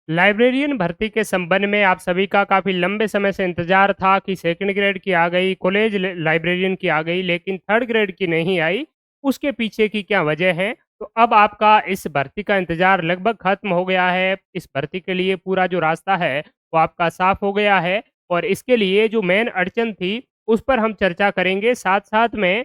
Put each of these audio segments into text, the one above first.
Librarian भर्ती के संबंध में आप सभी का काफ़ी लंबे समय से इंतज़ार था कि सेकंड ग्रेड की आ गई, कॉलेज लाइब्रेरियन की आ गई, लेकिन थर्ड ग्रेड की नहीं आई। उसके पीछे की क्या वजह है? तो अब आपका इस भर्ती का इंतज़ार लगभग खत्म हो गया है। इस भर्ती के लिए पूरा जो रास्ता है, वो आपका साफ हो गया है और इसके लिए जो मेन अड़चन थी, उस पर हम चर्चा करेंगे। साथ-साथ में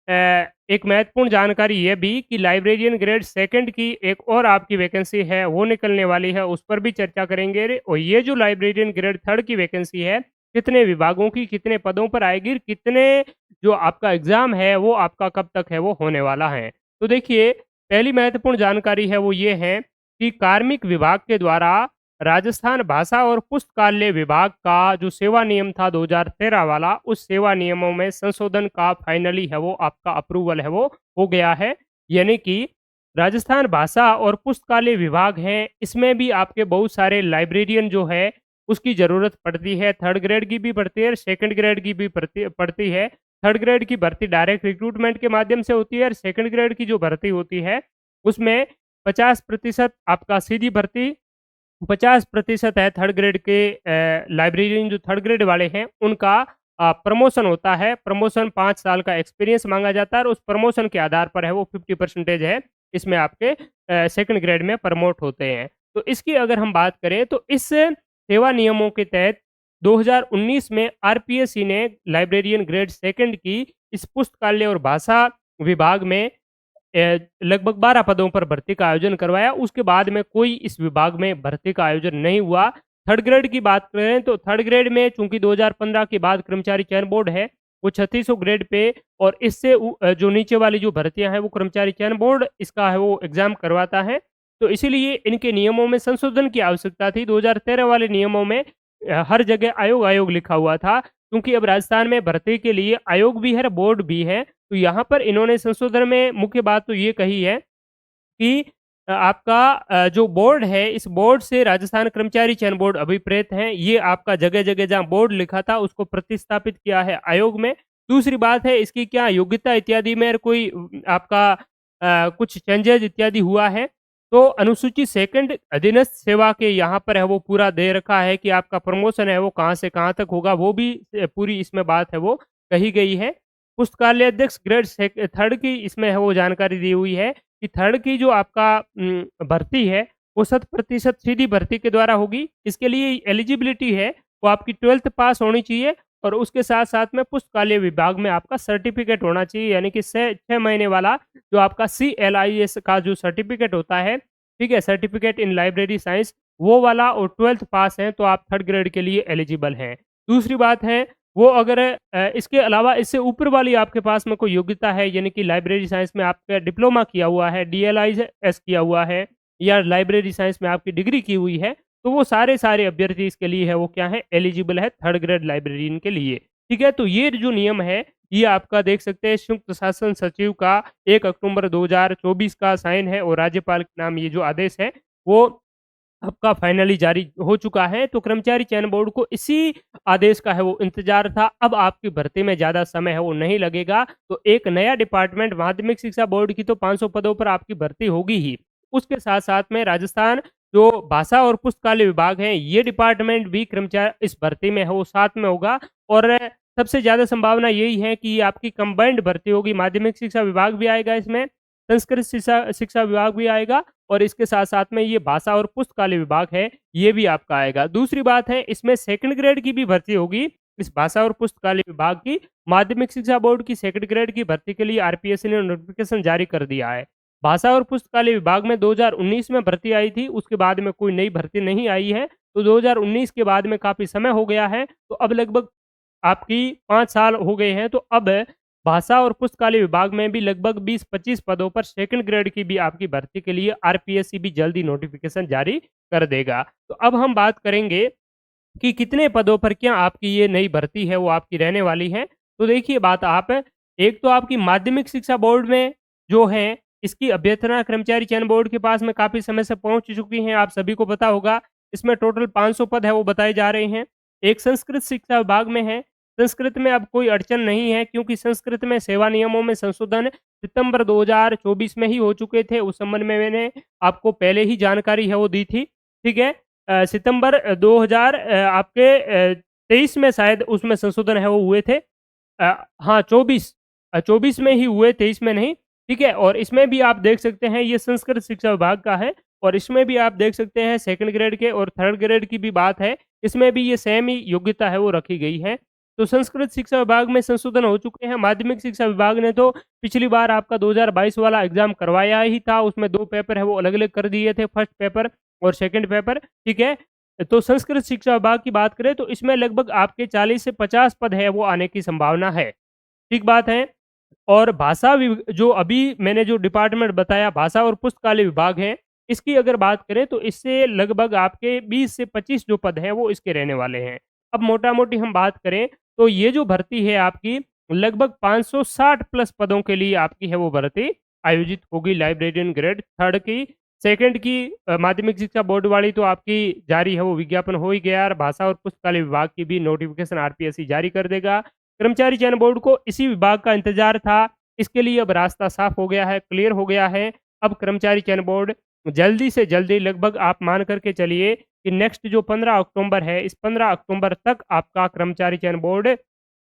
एक महत्वपूर्ण जानकारी ये भी कि लाइब्रेरियन ग्रेड सेकंड की एक और आपकी वैकेंसी है, वो निकलने वाली है, उस पर भी चर्चा करेंगे और ये जो लाइब्रेरियन ग्रेड थर्ड की वैकेंसी है, कितने विभागों की, कितने पदों पर आएगी, कितने जो आपका एग्ज़ाम है, वो आपका कब तक है, वो होने वाला है। तो देखिए, पहली महत्वपूर्ण जानकारी है, वो ये है कि कार्मिक विभाग के द्वारा राजस्थान भाषा और पुस्तकालय विभाग का जो सेवा नियम था 2013 वाला, उस सेवा नियमों में संशोधन का फाइनली है वो आपका अप्रूवल है वो हो गया है। यानी कि राजस्थान भाषा और पुस्तकालय विभाग है, इसमें भी आपके बहुत सारे लाइब्रेरियन जो है, उसकी ज़रूरत पड़ती है। थर्ड ग्रेड की भी पड़ती है, सेकंड ग्रेड की भी पड़ती पड़ती है। थर्ड ग्रेड की भर्ती डायरेक्ट रिक्रूटमेंट के माध्यम से होती है और सेकंड ग्रेड की जो भर्ती होती है, उसमें 50% आपका सीधी भर्ती 50% है थर्ड ग्रेड के लाइब्रेरियन जो थर्ड ग्रेड वाले हैं, उनका प्रमोशन होता है। प्रमोशन 5 साल का एक्सपीरियंस माँगा जाता है और उस प्रमोशन के आधार पर है वो 50% है, इसमें आपके सेकंड ग्रेड में प्रमोट होते हैं। तो इसकी अगर हम बात करें तो इस सेवा नियमों के तहत 2019 में आरपीएससी ने लाइब्रेरियन ग्रेड सेकंड की इस पुस्तकालय और भाषा विभाग में लगभग 12 पदों पर भर्ती का आयोजन करवाया। उसके बाद में कोई इस विभाग में भर्ती का आयोजन नहीं हुआ। थर्ड ग्रेड की बात करें तो थर्ड ग्रेड में चूँकि 2015 के बाद कर्मचारी चयन बोर्ड है, वो 3600 ग्रेड पे और इससे जो नीचे वाली जो भर्तियाँ हैं, वो कर्मचारी चयन बोर्ड इसका है वो एग्ज़ाम करवाता है। तो इसीलिए इनके नियमों में संशोधन की आवश्यकता थी। 2013 वाले नियमों में हर जगह आयोग, आयोग लिखा हुआ था, क्योंकि अब राजस्थान में भर्ती के लिए आयोग भी है, बोर्ड भी है। तो यहाँ पर इन्होंने संशोधन में मुख्य बात तो ये कही है कि आपका जो बोर्ड है, इस बोर्ड से राजस्थान कर्मचारी चयन बोर्ड अभिप्रेत हैं। ये आपका जगह-जगह जहाँ बोर्ड लिखा था, उसको प्रतिस्थापित किया है आयोग में। दूसरी बात है इसकी क्या योग्यता इत्यादि में कोई आपका कुछ चेंजेज़ इत्यादि हुआ है, तो अनुसूची सेकंड अधीनस्थ सेवा के यहाँ पर है वो पूरा दे रखा है कि आपका प्रमोशन है वो कहाँ से कहाँ तक होगा, वो भी पूरी इसमें बात है वो कही गई है। पुस्तकालय अध्यक्ष ग्रेड थर्ड की इसमें है वो जानकारी दी हुई है कि थर्ड की जो आपका भर्ती है, वो 100% सीधी भर्ती के द्वारा होगी। इसके लिए एलिजिबिलिटी है, वो आपकी 12th पास होनी चाहिए और उसके साथ-साथ में पुस्तकालय विभाग में आपका सर्टिफ़िकेट होना चाहिए, यानी कि 6 महीने वाला जो आपका CLIS का जो सर्टिफ़िकेट होता है, ठीक है? सर्टिफ़िकेट इन लाइब्रेरी साइंस, वो वाला और 12th पास हैं, तो आप थर्ड ग्रेड के लिए एलिजिबल हैं। दूसरी बात है वो अगर इसके अलावा इससे ऊपर वाली आपके पास में कोई योग्यता है, यानी कि लाइब्रेरी साइंस में आपका डिप्लोमा किया हुआ है, DLIS किया हुआ है या लाइब्रेरी साइंस में आपकी डिग्री की हुई है, तो वो सारे अभ्यर्थी इसके लिए है वो क्या है एलिजिबल है थर्ड ग्रेड लाइब्रेरियन के लिए। ठीक है? तो ये जो नियम है, ये आपका देख सकते हैं संयुक्त शासन सचिव का 1 अक्टूबर 2024 का साइन है और राज्यपाल के नाम ये जो आदेश है, वो आपका फाइनली जारी हो चुका है। तो कर्मचारी चयन बोर्ड को इसी आदेश का है वो इंतज़ार था। अब आपकी भर्ती में ज़्यादा समय है वो नहीं लगेगा। तो एक नया डिपार्टमेंट माध्यमिक शिक्षा बोर्ड की तो 500 पदों पर आपकी भर्ती होगी ही। उसके साथ-साथ में राजस्थान जो भाषा और पुस्तकालय विभाग है, ये डिपार्टमेंट भी कर्मचारी इस भर्ती में है वो साथ में होगा और सबसे ज़्यादा संभावना यही है कि ये आपकी कंबाइंड भर्ती होगी। माध्यमिक शिक्षा विभाग भी आएगा इसमें, संस्कृत शिक्षा शिक्षा विभाग भी आएगा और इसके साथ-साथ में ये भाषा और पुस्तकालय विभाग है, ये भी आपका आएगा। दूसरी बात है इसमें सेकंड ग्रेड की भी भर्ती होगी, इस भाषा और पुस्तकालय विभाग की। माध्यमिक शिक्षा बोर्ड की सेकंड ग्रेड की भर्ती के लिए आरपीएससी ने नोटिफ़िकेशन जारी कर दिया है। भाषा और पुस्तकालय विभाग में 2019 में भर्ती आई थी, उसके बाद में कोई नई भर्ती नहीं आई है, तो 2019 के बाद में काफ़ी समय हो गया है, तो अब लगभग आपकी 5 साल हो गए हैं, तो अब भाषा और पुस्तकालय विभाग में भी लगभग 20-25 पदों पर सेकंड ग्रेड की भी आपकी भर्ती के लिए आरपीएससी भी जल्द ही नोटिफ़िकेशन जारी कर देगा। तो अब हम बात करेंगे कि कितने पदों पर क्या आपकी ये नई भर्ती है वो आपकी रहने वाली है। तो देखिए बात आप एक तो आपकी माध्यमिक शिक्षा बोर्ड में जो है, इसकी अभ्यर्थना कर्मचारी चयन बोर्ड के पास में काफ़ी समय से पहुँच चुकी हैं, आप सभी को पता होगा। इसमें टोटल 500 पद है वो बताए जा रहे हैं। एक संस्कृत शिक्षा विभाग में है, संस्कृत में अब कोई अड़चन नहीं है क्योंकि संस्कृत में सेवा नियमों में संशोधन सितंबर 2024 में ही हो चुके थे। उस संबंध में मैंने आपको पहले ही जानकारी है वो दी थी, ठीक है? सितंबर 2000 आपके 23 में शायद उसमें संशोधन है वो हुए थे। हाँ 24 में ही हुए, 23 में नहीं, ठीक है? और इसमें भी आप देख सकते हैं ये संस्कृत शिक्षा विभाग का है और इसमें भी आप देख सकते हैं सेकंड ग्रेड के और थर्ड ग्रेड की भी बात है। इसमें भी ये सेम ही योग्यता है वो रखी गई है। तो संस्कृत शिक्षा विभाग में संशोधन हो चुके हैं। माध्यमिक शिक्षा विभाग ने तो पिछली बार आपका 2022 वाला एग्ज़ाम करवाया ही था, उसमें 2 पेपर है वो अलग-अलग कर दिए थे, फर्स्ट पेपर और सेकंड पेपर, ठीक है? तो संस्कृत शिक्षा विभाग की बात करें तो इसमें लगभग आपके 40 से 50 पद है वो आने की संभावना है। ठीक बात है। और भाषा जो अभी मैंने जो डिपार्टमेंट बताया भाषा और पुस्तकालय विभाग है, इसकी अगर बात करें तो इससे लगभग आपके 20 से 25 जो पद हैं वो इसके रहने वाले हैं। अब मोटा-मोटी हम बात करें तो ये जो भर्ती है आपकी लगभग 560 प्लस पदों के लिए आपकी है वो भर्ती आयोजित होगी लाइब्रेरियन ग्रेड 3 की। सेकंड की माध्यमिक शिक्षा बोर्ड वाली तो आपकी जारी है वो विज्ञापन हो ही गया और भाषा और पुस्तकालय विभाग की भी नोटिफ़िकेशन आरपीएससी जारी कर देगा। कर्मचारी चयन बोर्ड को इसी विभाग का इंतजार था, इसके लिए अब रास्ता साफ हो गया है, क्लियर हो गया है। अब कर्मचारी चयन बोर्ड जल्दी से जल्दी लगभग आप मान कर के चलिए कि नेक्स्ट जो 15 अक्टूबर है, इस 15 अक्टूबर तक आपका कर्मचारी चयन बोर्ड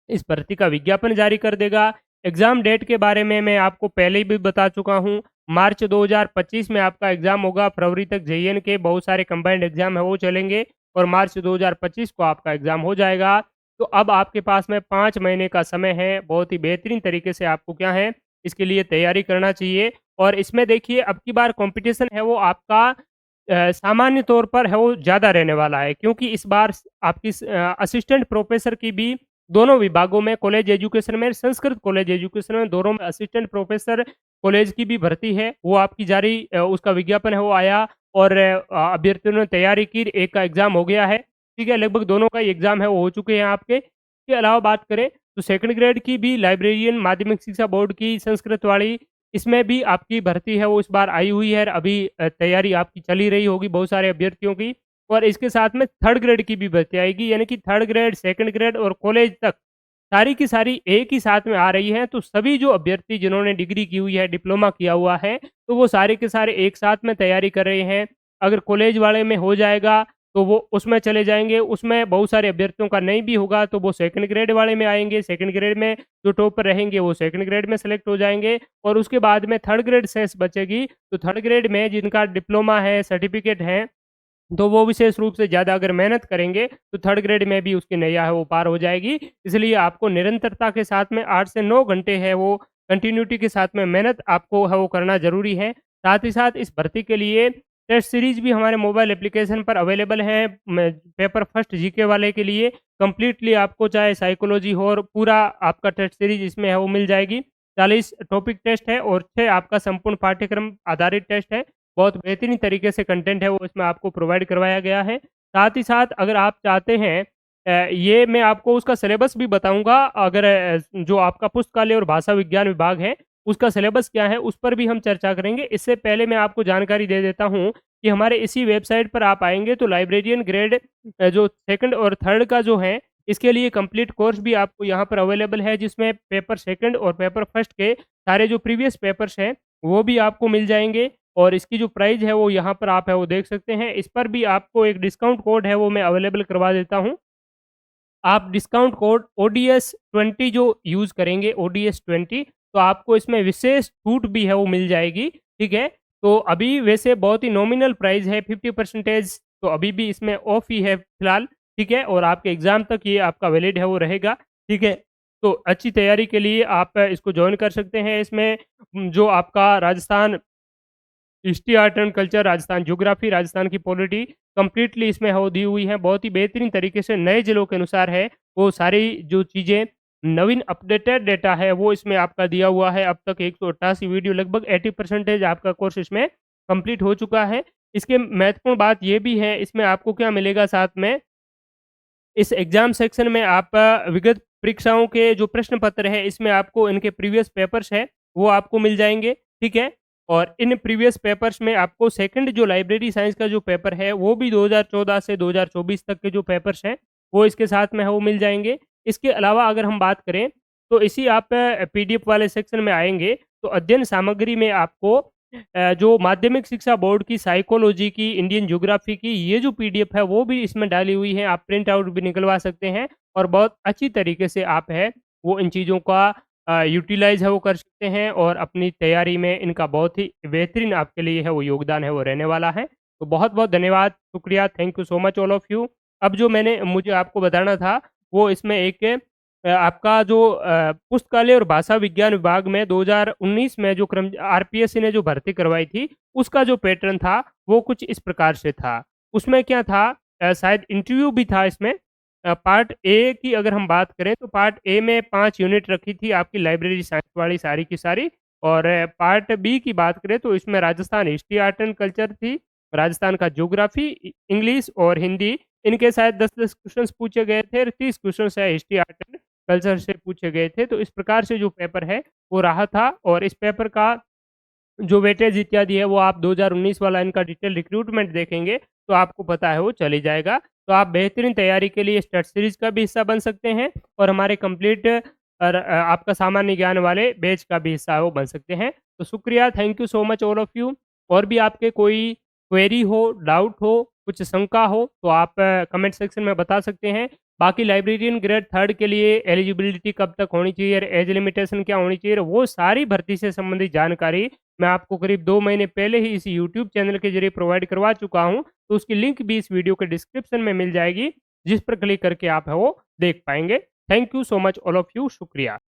इस भर्ती का विज्ञापन जारी कर देगा। एग्ज़ाम डेट के बारे में मैं आपको पहले ही भी बता चुका हूँ। मार्च 2025 में आपका एग्ज़ाम होगा, फरवरी तक जेईएन के बहुत सारे कंबाइंड एग्ज़ाम है वो चलेंगे और मार्च 2025 को आपका एग्ज़ाम हो जाएगा। तो अब आपके पास में 5 महीने का समय है, बहुत ही बेहतरीन तरीके से आपको क्या है, इसके लिए तैयारी करना चाहिए और इसमें देखिए अब की बार कॉम्पिटिशन है वो आपका सामान्य तौर पर है वो ज़्यादा रहने वाला है क्योंकि इस बार आपकी असिस्टेंट प्रोफ़ेसर की भी दोनों विभागों में कॉलेज एजुकेशन में, संस्कृत कॉलेज एजुकेशन में दोनों में असिस्टेंट प्रोफ़ेसर कॉलेज की भी भर्ती है, वो आपकी जारी उसका विज्ञापन है वो आया और अभ्यर्थियों ने तैयारी की, एक का एग्ज़ाम हो गया है, ठीक है? लगभग दोनों का ही एग्ज़ाम है वो हो चुके हैं आपके। इसके अलावा बात करें तो सेकंड ग्रेड की भी लाइब्रेरियन माध्यमिक शिक्षा बोर्ड की संस्कृत वाली, इसमें भी आपकी भर्ती है वो इस बार आई हुई है, अभी तैयारी आपकी चल ही रही होगी बहुत सारे अभ्यर्थियों की और इसके साथ में थर्ड ग्रेड की भी भर्ती आएगी, यानी कि थर्ड ग्रेड, सेकंड ग्रेड और कॉलेज तक सारी की सारी एक ही साथ में आ रही हैं। तो सभी जो अभ्यर्थी जिन्होंने डिग्री की हुई है, डिप्लोमा किया हुआ है, तो वो सारे के सारे एक साथ में तैयारी कर रहे हैं। अगर कॉलेज वाले में हो जाएगा, तो वो उसमें चले जाएँगे, उसमें बहुत सारे अभ्यर्थियों का नहीं भी होगा, तो वो सेकंड ग्रेड वाले में आएँगे, सेकंड ग्रेड में जो टॉपर रहेंगे, वो सेकंड ग्रेड में सेलेक्ट हो जाएँगे और उसके बाद में थर्ड ग्रेड शेष बचेगी। तो थर्ड ग्रेड में जिनका डिप्लोमा है, सर्टिफ़िकेट है तो वो विशेष रूप से ज़्यादा अगर मेहनत करेंगे, तो थर्ड ग्रेड में भी उसकी नैया है वो पार हो जाएगी। इसलिए आपको निरंतरता के साथ में 8 से 9 घंटे है वो कंटिन्यूटी के साथ में मेहनत आपको है वो करना ज़रूरी है। साथ ही साथ इस भर्ती के लिए टेस्ट सीरीज़ भी हमारे मोबाइल एप्लीकेशन पर अवेलेबल है। पेपर फर्स्ट जीके वाले के लिए कंप्लीटली आपको चाहे साइकोलॉजी हो और पूरा आपका टेस्ट सीरीज़ इसमें है वो मिल जाएगी। 40 टॉपिक टेस्ट है और 6 आपका संपूर्ण पाठ्यक्रम आधारित टेस्ट है। बहुत बेहतरीन तरीके से कंटेंट है वो इसमें आपको प्रोवाइड करवाया गया है। साथ ही साथ अगर आप चाहते हैं ये मैं आपको उसका सिलेबस भी बताऊँगा अगर जो आपका पुस्तकालय और भाषा विज्ञान विभाग है, उसका सिलेबस क्या है उस पर भी हम चर्चा करेंगे। इससे पहले मैं आपको जानकारी दे देता हूँ कि हमारे इसी वेबसाइट पर आप आएँगे तो लाइब्रेरियन ग्रेड जो सेकंड और थर्ड का जो है, इसके लिए कंप्लीट कोर्स भी आपको यहाँ पर अवेलेबल है जिसमें पेपर सेकंड और पेपर फर्स्ट के सारे जो प्रीवियस पेपर्स हैं, वो भी आपको मिल जाएँगे। और इसकी जो प्राइस है वो यहाँ पर आप है वो देख सकते हैं। इस पर भी आपको एक डिस्काउंट कोड है वो मैं अवेलेबल करवा देता हूँ। आप डिस्काउंट कोड ओडीएस 20 जो यूज़ करेंगे ओडीएस 20 तो आपको इसमें विशेष छूट भी है वो मिल जाएगी, ठीक है? तो अभी वैसे बहुत ही नॉमिनल प्राइस है 50% तो अभी भी इसमें ऑफ ही है फिलहाल, ठीक है? और आपके एग्ज़ाम तक ये आपका वैलिड है वो रहेगा, ठीक है? तो अच्छी तैयारी के लिए आप इसको जॉइन कर सकते हैं। इसमें जो आपका Rajasthan history, art and culture, Rajasthan geography, Rajasthan की पॉलिटी कंप्लीटली इसमें हो दी हुई है। बहुत ही बेहतरीन तरीके से नए ज़िलों के अनुसार है, वो सारी जो चीज़ें नवीन अपडेटेड डेटा है वो इसमें आपका दिया हुआ है। अब तक 188 वीडियो लगभग 80% आपका कोर्स इसमें कंप्लीट हो चुका है। इसके महत्वपूर्ण बात ये भी है, इसमें आपको क्या मिलेगा साथ में इस एग्ज़ाम सेक्शन में आप विगत परीक्षाओं के जो प्रश्न पत्र है, इसमें आपको इनके प्रीवियस पेपर्स हैं, वो आपको मिल जाएँगे, ठीक है? और इन प्रीवियस पेपर्स में आपको सेकंड जो लाइब्रेरी साइंस का जो पेपर है, वो भी 2014 से 2024 तक के जो पेपर्स हैं, वो इसके साथ में है, वो मिल जाएँगे। इसके अलावा अगर हम बात करें, तो इसी आप पीडीएफ वाले सेक्शन में आएँगे, तो अध्ययन सामग्री में आपको जो माध्यमिक शिक्षा बोर्ड की साइकोलॉजी की, इंडियन ज्योग्राफी की ये जो पीडीएफ है वो भी इसमें डाली हुई है। आप प्रिंट आउट भी निकलवा सकते हैं और बहुत अच्छी तरीके से आप है वो इन चीज़ों का यूटिलाइज़ है वो कर सकते हैं और अपनी तैयारी में इनका बहुत ही बेहतरीन आपके लिए है वो योगदान है वो रहने वाला है। तो बहुत-बहुत धन्यवाद, शुक्रिया, thank you so much all of you. अब जो मैंने मुझे आपको बताना था वो इसमें एक आपका जो पुस्तकालय और भाषा विज्ञान विभाग में 2019 में जो आरपीएससी ने जो भर्ती करवाई थी, उसका जो पैटर्न था, वो कुछ इस प्रकार से था। उसमें क्या था शायद इंटरव्यू भी था इसमें। पार्ट ए की अगर हम बात करें, तो पार्ट ए में 5 यूनिट रखी थी आपकी लाइब्रेरी साइंस वाली सारी की सारी और पार्ट बी की बात करें, तो इसमें Rajasthan history, art and culture थी, राजस्थान का ज्योग्राफी, इंग्लिश और हिंदी, इनके शायद 10-10 क्वेश्चन्स पूछे गए थे और 30 क्वेश्चन्स है हिस्ट्री, आर्ट एंड कल्चर से पूछे गए थे। तो इस प्रकार से जो पेपर है, वो रहा था और इस पेपर का जो वेटेज इत्यादि है वो आप 2019 वाला इनका डिटेल रिक्रूटमेंट देखेंगे, तो आपको पता है वो चल ही जाएगा। तो आप बेहतरीन तैयारी के लिए स्टड सीरीज़ का भी हिस्सा बन सकते हैं और हमारे कंप्लीट आपका सामान्य ज्ञान वाले बैच का भी हिस्सा है वो बन सकते हैं। तो शुक्रिया, thank you so much all of you. और भी आपके कोई क्वेरी हो, डाउट हो, कुछ शंका हो, तो आप कमेंट सेक्शन में बता सकते हैं। बाकी लाइब्रेरियन ग्रेड 3 के लिए एलिजिबिलिटी कब तक होनी चाहिए, एज लिमिटेशन क्या होनी चाहिए, वो सारी भर्ती से संबंधित जानकारी मैं आपको करीब 2 महीने पहले ही इस यूट्यूब चैनल के ज़रिए प्रोवाइड करवा चुका हूँ, तो उसकी लिंक भी इस वीडियो के डिस्क्रिप्शन में मिल जाएगी, जिस पर क्लिक करके आप है वो देख पाएँगे। Thank you so much all of you, शुक्रिया।